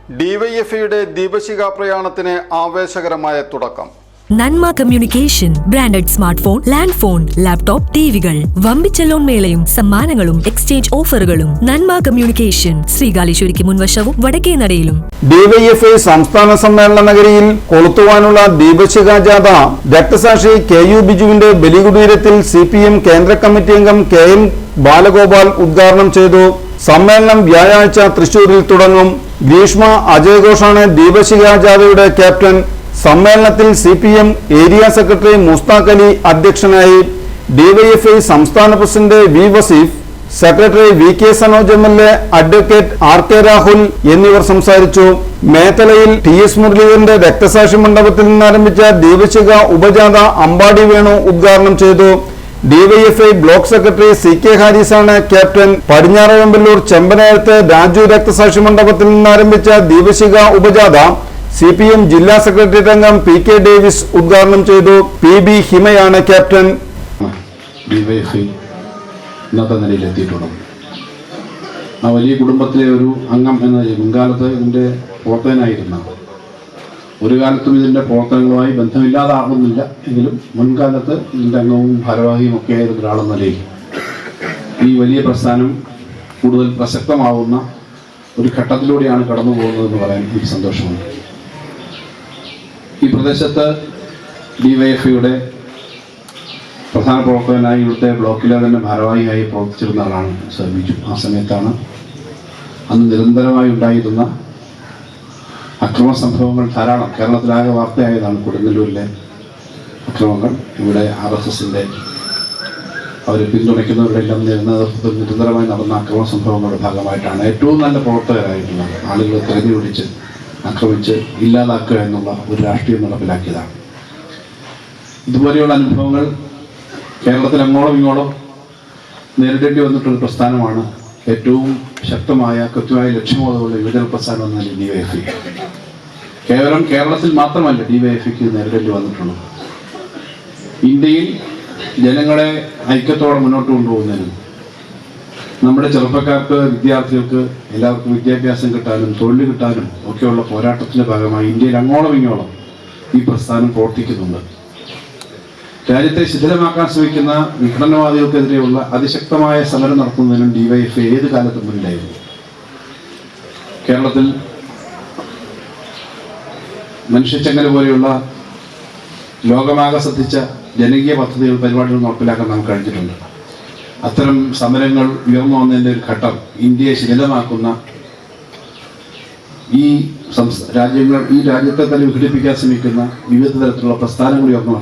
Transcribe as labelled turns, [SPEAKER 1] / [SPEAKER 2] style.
[SPEAKER 1] ഡിവൈഎഫ്ഐയുടെ ദീപശിഖ പ്രയാണത്തിന് ആവേശകരമായ തുടക്കം.
[SPEAKER 2] Nanma communication branded smart phone, land phone, laptop, ടിവികൾ, വമ്പിച്ച ലോൺ മേളയും സമ്മാനങ്ങളും എക്സ്ചേഞ്ച് ഓഫറുകളും. നന്മ കമ്മ്യൂണിക്കേഷൻ, ശ്രീകാലേശ്വരിക്ക് മുൻവശവും വടക്കേനടയിലും.
[SPEAKER 1] ഡിവൈഎഫ്ഐ സംസ്ഥാന സമ്മേളന നഗരിയിൽ കൊളുത്തുവാനുള്ള ദീപശിഖ ജാഥ രക്തസാക്ഷി KU ബിജുവിന്റെ ബലികുടീരത്തിൽ CPM കേന്ദ്ര കമ്മിറ്റി അംഗം KM ബാലഗോപാൽ ഉദ്ഘാടനം ചെയ്തു. സമ്മേളനം വ്യാഴാഴ്ച തൃശൂരിൽ തുടങ്ങും. ഗ്രീഷ്മ അജയ് ഘോഷാണ് ദീപശിഖ ജാഥയുടെ ക്യാപ്റ്റൻ. സമ്മേളനത്തിൽ CPM area secretary Mushtaq Ali അധ്യക്ഷനായി. ഡിവൈഎഫ്ഐ സംസ്ഥാന president V Vaseef, secretary VK Sanoj MLA, advocate RK Rahul എന്നിവർ സംസാരിച്ചു. മേത്തലയിൽ TS മുരളീധരന്റെ രക്തസാക്ഷി മണ്ഡപത്തിൽ നിന്നാരംഭിച്ച ദീപശിഖ ഉപജാഥ അമ്പാടി വേണു ഉദ്ഘാടനം ചെയ്തു. ഡിവൈഎഫ്ഐ ബ്ലോക്ക് സെക്രട്ടറി CK ഹാരിസാണ് ക്യാപ്റ്റൻ. പടിഞ്ഞാറവെമ്പലൂർ ചെമ്പനയത്ത് രാജു രക്തസാക്ഷി മണ്ഡപത്തിൽ നിന്നാരംഭിച്ച ദീപശിഖ ഉപജാഥ CPM ജില്ലാ സെക്രട്ടേറിയറ്റ് അംഗം PK ഡേവിസ് ഉദ്ഘാടനം ചെയ്തു. PB ഹിമയാണ് captain.
[SPEAKER 3] ഡിവൈഎഫ്ഐ ഇന്നത്തെ നിലയിലെത്തിയിട്ടുള്ളത് ആ വലിയ കുടുംബത്തിലെ ഒരു അംഗം എന്ന മുൻകാലത്ത് ഇതിൻ്റെ പ്രവർത്തകനായിരുന്ന, ഒരു കാലത്തും ഇതിൻ്റെ പ്രവർത്തനങ്ങളുമായി ബന്ധമില്ലാതാകുന്നില്ല എങ്കിലും മുൻകാലത്ത് ഇതിൻ്റെ അംഗവും ഭാരവാഹിയും ഒക്കെ ആയിരുന്ന ഒരാളെന്ന നിലയിൽ ഈ വലിയ പ്രസ്ഥാനം കൂടുതൽ പ്രസക്തമാവുന്ന ഒരു ഘട്ടത്തിലൂടെയാണ് കടന്നു പോകുന്നതെന്ന് പറയാൻ എനിക്ക് സന്തോഷമുണ്ട്. ഈ പ്രദേശത്ത് ഡിവൈഎഫ്ഐയുടെ പ്രധാന പ്രവർത്തകനായി ഇവിടുത്തെ ബ്ലോക്കിലെ തന്നെ ഭാരവാഹിയായി പ്രവർത്തിച്ചിരുന്ന ആളാണ് ബിജു. ആ സമയത്താണ് അന്ന് നിരന്തരമായി ഉണ്ടായിരുന്ന അക്രമ സംഭവങ്ങൾ ധാരാളം കേരളത്തിലാകെ വാർത്തയായതാണ്. കൊടുങ്ങല്ലൂരിലെ അക്രമങ്ങൾ, ഇവിടെ RSSന്റെ അവരെ പിന്തുണയ്ക്കുന്നവരുടെ എല്ലാം നേതൃത്വത്തിൽ നിരന്തരമായി നടന്ന അക്രമ സംഭവങ്ങളുടെ ഭാഗമായിട്ടാണ് ഏറ്റവും നല്ല പ്രവർത്തകരായിട്ടുള്ള ആളുകളെ തിരഞ്ഞുപിടിച്ച് ആക്രമിച്ച് ഇല്ലാതാക്കുക എന്നുള്ള ഒരു രാഷ്ട്രീയം നടപ്പിലാക്കിയതാണ്. ഇതുപോലെയുള്ള അനുഭവങ്ങൾ കേരളത്തിൽ അങ്ങോളം ഇങ്ങോളം നേരിടേണ്ടി വന്നിട്ടുള്ള പ്രസ്ഥാനമാണ് ഏറ്റവും ശക്തമായ കൃത്യമായ ലക്ഷ്യബോധമുള്ള യുവജന പ്രസ്ഥാനം എന്ന ഡിവൈഎഫ്ഐ. കേവലം കേരളത്തിൽ മാത്രമല്ല ഡിവൈഎഫ്ഐക്ക് നേരിടേണ്ടി വന്നിട്ടുള്ളത്. ഇന്ത്യയിൽ ജനങ്ങളെ ഐക്യത്തോടെ മുന്നോട്ട് കൊണ്ടുപോകുന്നതിനും നമ്മുടെ ചെറുപ്പക്കാർക്ക്, വിദ്യാർത്ഥികൾക്ക് എല്ലാവർക്കും വിദ്യാഭ്യാസം കിട്ടാനും തൊഴിൽ കിട്ടാനും ഒക്കെയുള്ള പോരാട്ടത്തിന്റെ ഭാഗമായി ഇന്ത്യയിൽ അങ്ങോളം ഇങ്ങോളം ഈ പ്രസ്ഥാനം പ്രവർത്തിക്കുന്നുണ്ട്. രാജ്യത്തെ ശിഥിലമാക്കാൻ ശ്രമിക്കുന്ന വിഘടനവാദികൾക്കെതിരെയുള്ള അതിശക്തമായ സമരം നടത്തുന്നതിനും ഡിവൈഎഫ്ഐ ഏത് കാലത്തും മുന്നിലായിരുന്നു. കേരളത്തിൽ മനുഷ്യച്ചങ്ങല പോലെയുള്ള ലോകമാകെ ശ്രദ്ധിച്ച ജനകീയ പദ്ധതികൾ, പരിപാടികൾ നടപ്പിലാക്കാൻ നമുക്ക് കഴിഞ്ഞിട്ടുണ്ട്. അത്തരം സമരങ്ങൾ ഉയർന്നു വന്നതിൻ്റെ ഒരു ഘട്ടം ഇന്ത്യയെ ശിഥിലമാക്കുന്ന ഈ രാജ്യത്തെ തന്നെ വിഘടിപ്പിക്കാൻ ശ്രമിക്കുന്ന വിവിധ തരത്തിലുള്ള പ്രസ്ഥാനങ്ങൾ ഉയർന്നു